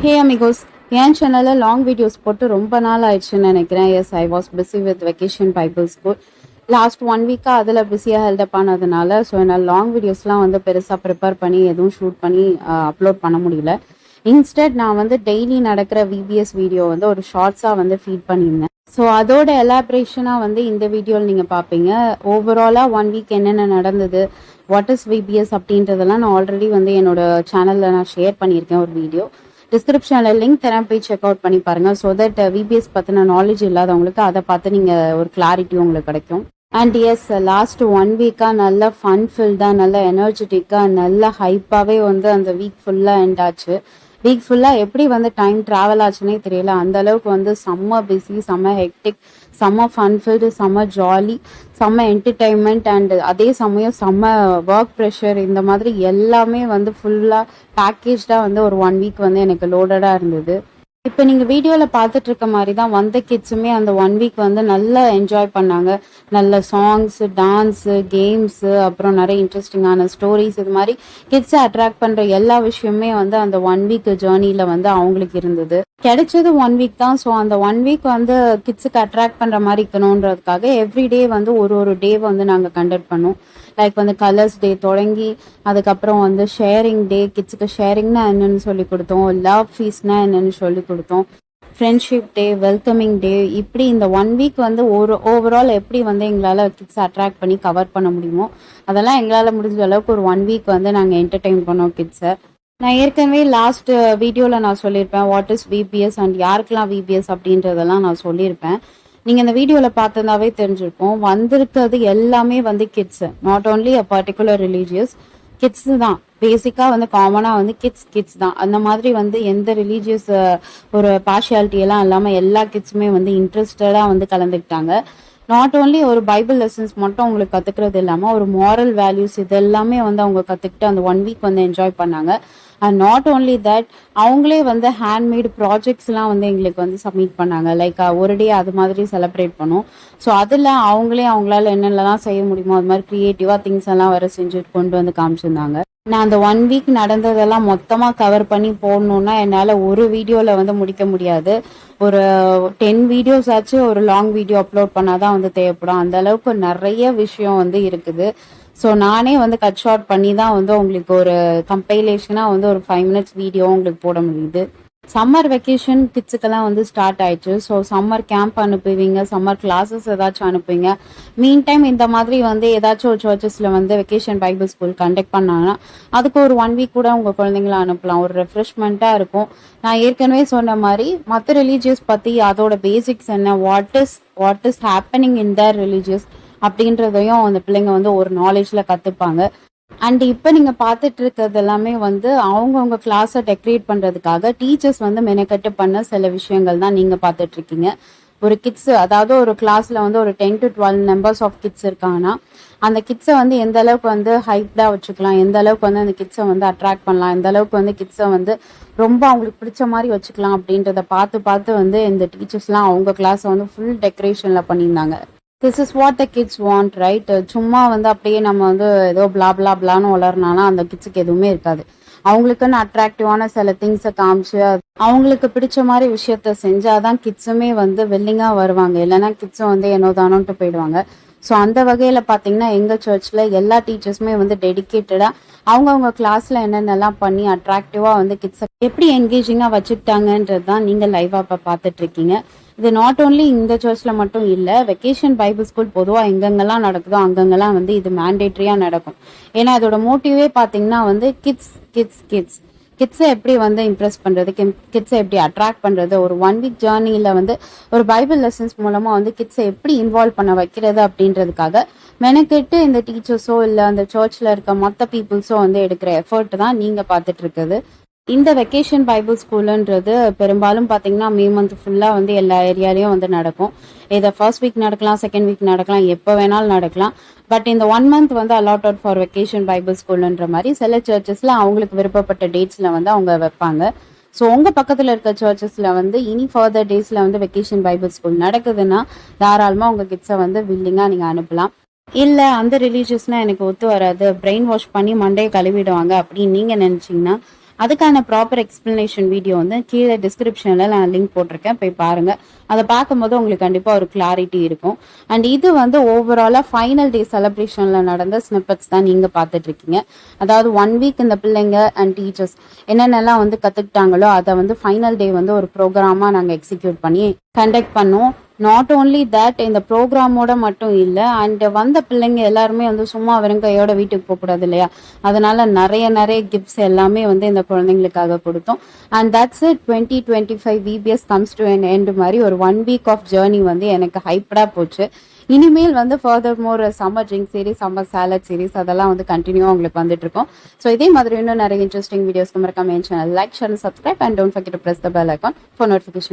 ஹே amigos, என் சேனலில் long videos போட்டு ரொம்ப நாள் ஆயிடுச்சுன்னு நினைக்கிறேன். Yes, I was busy with vacation Bible school. Last 1 வீக்காக அதில் பிஸியாக ஹெல்டப் ஆனதுனால ஸோ என்னால் லாங் வீடியோஸ்லாம் வந்து பெருசாக ப்ரிப்பேர் பண்ணி எதுவும் ஷூட் பண்ணி அப்லோட் பண்ண முடியல. இன்ஸ்டெட் நான் வந்து டெய்லி நடக்கிற விபிஎஸ் வீடியோ வந்து ஒரு ஷார்ட்ஸாக வந்து ஃபீட் பண்ணியிருந்தேன். ஸோ அதோட எலாபரேஷனாக வந்து இந்த வீடியோவில் நீங்கள் பார்ப்பீங்க. ஓவராலாக 1 வீக் என்னென்ன நடந்தது, வாட் இஸ் விபிஎஸ் அப்படின்றதெல்லாம் நான் ஆல்ரெடி வந்து என்னோட சேனலில் நான் ஷேர் பண்ணியிருக்கேன் ஒரு வீடியோ. டிஸ்கிரிப்ஷனில் லிங்க் தரேன், போய் செக் அவுட் பண்ணி பாருங்கள். ஸோ தட் விபிஎஸ் பற்றின நாலேஜ் இல்லாதவங்களுக்கு அதை பார்த்து நீங்கள் ஒரு கிளாரிட்டி உங்களுக்கு கிடைக்கும். அண்ட் எஸ், லாஸ்ட் 1 வீக்காக நல்ல ஃபன் ஃபில்டாக, நல்ல எனர்ஜெட்டிக்காக, நல்ல ஹைப்பாகவே வந்து அந்த வீக் ஃபுல்லாக எண்ட் ஆச்சு. வீக் ஃபுல்லாக எப்படி வந்து டைம் ட்ராவல் ஆச்சுன்னே தெரியல. அந்த அளவுக்கு வந்து செம்ம பிஸி, செம்ம ஹெக்டிக், செம்ம ஃபன்ஃபில்டு, செம்ம ஜாலி, செம்ம என்டர்டெயின்மெண்ட் அண்ட் அதே சமயம் செம்ம ஒர்க் ப்ரெஷர். இந்த மாதிரி எல்லாமே வந்து ஃபுல்லாக பேக்கேஜ்டாக வந்து ஒரு 1 வீக் வந்து எனக்கு லோடடாக இருந்தது. இப்போ நீங்கள் வீடியோவில் பார்த்துட்டு இருக்க மாதிரி தான் வந்த கிட்ஸுமே அந்த 1 வீக் வந்து நல்லா என்ஜாய் பண்ணாங்க. நல்ல சாங்ஸு, டான்ஸு, கேம்ஸு, அப்புறம் நிறைய இன்ட்ரெஸ்டிங்கான ஸ்டோரிஸ், இது மாதிரி கிட்ஸை அட்ராக்ட் பண்ணுற எல்லா விஷயமே வந்து அந்த 1 வீக் ஜேர்னியில் வந்து அவங்களுக்கு இருந்தது. கிடைச்சது 1 வீக் தான். ஸோ அந்த 1 வீக் வந்து கிட்ஸுக்கு அட்ராக்ட் பண்ணுற மாதிரி இருக்கணுன்றதுக்காக எவ்ரிடே வந்து ஒரு டே வந்து நாங்கள் கண்டக்ட் பண்ணோம். லைக் வந்து கலர்ஸ் டே தொடங்கி அதுக்கப்புறம் வந்து ஷேரிங் டே, கிட்ஸுக்கு ஷேரிங்னா என்னன்னு சொல்லி கொடுத்தோம், லவ் ஃபீஸ்னா என்னன்னு சொல்லி கொடுத்தோம், ஃப்ரெண்ட்ஷிப் டே, வெல்கமிங் டே, இப்படி இந்த 1 வீக் வந்து ஓவரால் எப்படி வந்து எங்களால் கிட்ஸ் அட்ராக்ட் பண்ணி கவர் பண்ண முடியுமோ அதெல்லாம் எங்களால் முடிஞ்ச அளவுக்கு ஒரு 1 வீக் வந்து நாங்கள் என்டர்டெயின் பண்ணோம் கிட்ஸை. நான் ஏற்கனவே லாஸ்ட் வீடியோவில் நான் சொல்லியிருப்பேன் வாட் இஸ் விபிஎஸ் அண்ட் யாருக்கெல்லாம் விபிஎஸ் அப்படின்றதெல்லாம் நான் சொல்லியிருப்பேன். நீங்கள் இந்த வீடியோவில் பார்த்ததாவே தெரிஞ்சிருக்கும். வந்திருக்கிறது எல்லாமே வந்து kids, not only a particular religious, kids தான். பேசிக்காக வந்து காமனாக வந்து கிட்ஸ் தான். அந்த மாதிரி வந்து எந்த ரிலீஜியஸ் ஒரு பார்ஷியாலிட்டி எல்லாம் இல்லாமல் எல்லா கிட்ஸுமே வந்து இன்ட்ரெஸ்டடாக வந்து கலந்துக்கிட்டாங்க. நாட் ஓன்லி ஒரு பைபிள் லெசன்ஸ் மட்டும் அவங்களுக்கு கற்றுக்கிறது இல்லாமல் ஒரு மாரல் வேல்யூஸ் இதெல்லாமே வந்து அவங்க கற்றுக்கிட்டு அந்த 1 வீக் வந்து என்ஜாய் பண்ணாங்க. அண்ட் நாட் ஓன்லி தட், அவங்களே வந்து ஹேண்ட்மேட் ப்ராஜெக்ட்ஸ்லாம் வந்து எங்களுக்கு வந்து சப்மிட் பண்ணாங்க. லைக் ஒரு டே அது மாதிரி செலிப்ரேட் பண்ணோம். ஸோ அதில் அவங்களால என்னென்னலாம் செய்ய முடியுமோ அது மாதிரி க்ரியேட்டிவாக திங்ஸ் எல்லாம் வர செஞ்சுட்டு கொண்டு வந்து காமிச்சிருந்தாங்க. நான் அந்த 1 வீக் நடந்ததெல்லாம் மொத்தமாக கவர் பண்ணி போடணுன்னா என்னால் ஒரு வீடியோவில் வந்து முடிக்க முடியாது. ஒரு 10 வீடியோஸ் ஆச்சு ஒரு லாங் வீடியோ அப்லோட் பண்ணாதான் வந்து தேவைப்படும். அந்த அளவுக்கு நிறைய விஷயம் வந்து இருக்குது. ஸோ நானே வந்து கட் ஷார்ட் பண்ணி தான் வந்து உங்களுக்கு ஒரு கம்பைலேஷனாக வந்து ஒரு 5 மினிட்ஸ் வீடியோ உங்களுக்கு போட முடியுது. சம்மர் வெக்கேஷன் கிட்ஸுக்கெல்லாம் வந்து ஸ்டார்ட் ஆயிடுச்சு. ஸோ சம்மர் கேம்ப் அனுப்புவீங்க, சம்மர் கிளாஸஸ் ஏதாச்சும் அனுப்புவீங்க. மீன் டைம் இந்த மாதிரி வந்து ஏதாச்சும் ஒரு சர்ச்சஸில் வந்து வெக்கேஷன் பைபிள் ஸ்கூல் கண்டக்ட் பண்ணாங்கன்னா அதுக்கு ஒரு 1 வீக் கூட உங்கள் குழந்தைங்கள அனுப்பலாம். ஒரு ரெஃப்ரெஷ்மெண்ட்டாக இருக்கும். நான் ஏற்கனவே சொன்ன மாதிரி மற்ற ரிலீஜியஸ் பற்றி அதோட பேசிக்ஸ் என்ன, what is happening in their religious அப்படின்றதையும் அந்த பிள்ளைங்க வந்து ஒரு நாலேஜில் கற்றுப்பாங்க. அண்ட் இப்போ நீங்கள் பார்த்துட்டு இருக்கிறது எல்லாமே வந்து அவங்கவுங்க கிளாஸை டெக்கரேட் பண்ணுறதுக்காக டீச்சர்ஸ் வந்து மெனக்கட்டு பண்ண சில விஷயங்கள் தான் நீங்கள் பார்த்துட்டு இருக்கீங்க. ஒரு கிட்ஸ், அதாவது ஒரு கிளாஸில் வந்து ஒரு 10 to 12 நம்பர்ஸ் ஆஃப் கிட்ஸ் இருக்காங்கன்னா அந்த கிட்ஸை வந்து எந்த அளவுக்கு வந்து ஹைப்டாக வச்சுக்கலாம், எந்த அளவுக்கு வந்து அந்த கிட்ஸை வந்து அட்ராக்ட் பண்ணலாம், எந்த அளவுக்கு வந்து கிட்ஸை வந்து ரொம்ப அவங்களுக்கு பிடிச்ச மாதிரி வச்சுக்கலாம் அப்படின்றத பார்த்து பார்த்து வந்து இந்த டீச்சர்ஸ்லாம் அவங்க கிளாஸை வந்து ஃபுல் டெக்கரேஷனில் பண்ணியிருந்தாங்க. This is what the kids want, right? சும்மா வந்து அப்படியே நம்ம வந்து ஏதோ பிளா பிளா பிளான்னு வளர்னானா அந்த கிட்ஸுக்கு எதுவுமே இருக்காது. அவங்களுக்குன்னு அட்ராக்டிவான சில திங்ஸை காமிச்சு அவங்களுக்கு பிடிச்ச மாதிரி விஷயத்த செஞ்சாதான் கிட்ஸுமே வந்து வெல்லிங்காக வருவாங்க. இல்லைன்னா கிட்ஸும் வந்து என்னோதானோன்ட்டு போயிடுவாங்க. ஸோ அந்த வகையில் பார்த்தீங்கன்னா எங்கள் சர்ச்சில் எல்லா டீச்சர்ஸுமே வந்து டெடிக்கேட்டடாக அவங்கவுங்க கிளாஸில் என்னென்னலாம் பண்ணி அட்ராக்டிவாக வந்து கிட்ஸை எப்படி என்கேஜிங்காக வச்சுக்கிட்டாங்கன்றது தான் நீங்கள் லைவாக இப்போ பார்த்துட்ருக்கீங்க. இது நாட் ஓன்லி இந்த சர்ச்சில் மட்டும் இல்லை, வெக்கேஷன் பைபிள் ஸ்கூல் பொதுவாக எங்கெங்கெல்லாம் நடக்குதோ அங்கங்கெல்லாம் வந்து இது மேண்டேட்ரியாக நடக்கும். ஏன்னா அதோட மோட்டிவே பார்த்தீங்கன்னா வந்து கிட்ஸ் கிட்ஸ் கிட்ஸ் கிட்ஸை எப்படி வந்து இம்ப்ரெஸ் பண்ணுறது, கிட்ஸை எப்படி அட்ராக்ட் பண்ணுறது, ஒரு 1 வீக் ஜேர்னியில் வந்து ஒரு பைபிள் லெசன்ஸ் மூலமாக வந்து கிட்ஸை எப்படி இன்வால்வ் பண்ண வைக்கிறது அப்படின்றதுக்காக மெனக்கெட்டு இந்த டீச்சர்ஸோ இல்லை அந்த சர்ச்சில் இருக்க மற்ற பீப்புள்ஸோ வந்து எடுக்கிற எஃபர்ட் தான் நீங்கள் பார்த்துட்டு இருக்குது. இந்த வெக்கேஷன் பைபிள் ஸ்கூலுன்றது பெரும்பாலும் பார்த்தீங்கன்னா மே மந்த் ஃபுல்லாக வந்து எல்லா ஏரியாலையும் வந்து நடக்கும். இதை ஃபர்ஸ்ட் வீக் நடக்கலாம், செகண்ட் வீக் நடக்கலாம், எப்போ வேணாலும் நடக்கலாம். பட் இந்த 1 மந்த் வந்து அலாட்டட் ஃபார் வெக்கேஷன் பைபிள் ஸ்கூலுன்ற மாதிரி சில சர்ச்சஸில் அவங்களுக்கு விருப்பப்பட்ட டேட்ஸில் வந்து அவங்க வைப்பாங்க. ஸோ உங்கள் பக்கத்தில் இருக்க சர்ச்சஸில் வந்து இனி ஃபர்தர் டேஸில் வந்து வெக்கேஷன் பைபிள் ஸ்கூல் நடக்குதுன்னா தாராளமாக உங்கள் கிட்ஸை வந்து வில்லிங்காக நீங்கள் அனுப்பலாம். இல்லை அந்த ரிலீஜியஸ்னால் எனக்கு ஒத்து வராது, பிரெயின் வாஷ் பண்ணி மண்டையை கழுவிடுவாங்க அப்படின்னு நீங்கள் நினச்சிங்கன்னா அதுக்கான ப்ராப்பர் எக்ஸ்பிளனேஷன் வீடியோ வந்து கீழே டிஸ்கிரிப்ஷனில் நான் லிங்க் போட்டிருக்கேன், போய் பாருங்கள். அதை பார்க்கும்போது உங்களுக்கு கண்டிப்பாக ஒரு கிளாரிட்டி இருக்கும். அண்ட் இது வந்து ஓவராலாக ஃபைனல் டே செலிப்ரேஷனில் நடந்த ஸ்னிப்பட்ஸ் தான் நீங்கள் பார்த்துட்டு இருக்கீங்க. அதாவது 1 வீக் இந்த பிள்ளைங்க அண்ட் டீச்சர்ஸ் என்னென்னலாம் வந்து கற்றுக்கிட்டாங்களோ அதை வந்து ஃபைனல் டே வந்து ஒரு ப்ரோக்ராமாக நாங்கள் எக்ஸிக்யூட் பண்ணி கண்டக்ட் பண்ணோம். நாட் ஓன்லி தட், இந்த ப்ரோக்ராமோட மட்டும் இல்லை, அண்ட் வந்த பிள்ளைங்க எல்லாருமே வந்து சும்மா வெறும் கையோட வீட்டுக்கு போகக்கூடாது இல்லையா, அதனால நிறைய கிஃப்ட்ஸ் எல்லாமே வந்து இந்த குழந்தைங்களுக்காக கொடுத்தோம். And that's it. 2025 VBS comes to an end மாதிரி ஒரு 1 வீக் ஆஃப் ஜேர்னி வந்து எனக்கு ஹைப்படாக போச்சு. இனிமேல் வந்து ஃபர்தர் மோர் summer drink series, summer salad series அதெல்லாம் வந்து கண்டினியூவாக உங்களுக்கு வந்துட்டு இருக்கும். ஸோ இதே மாதிரி இன்னும் நிறைய இன்ட்ரெஸ்டிங் வீடியோஸ்க்கு மறக்காம என் channel like, share, subscribe and don't forget to press the bell icon for notification.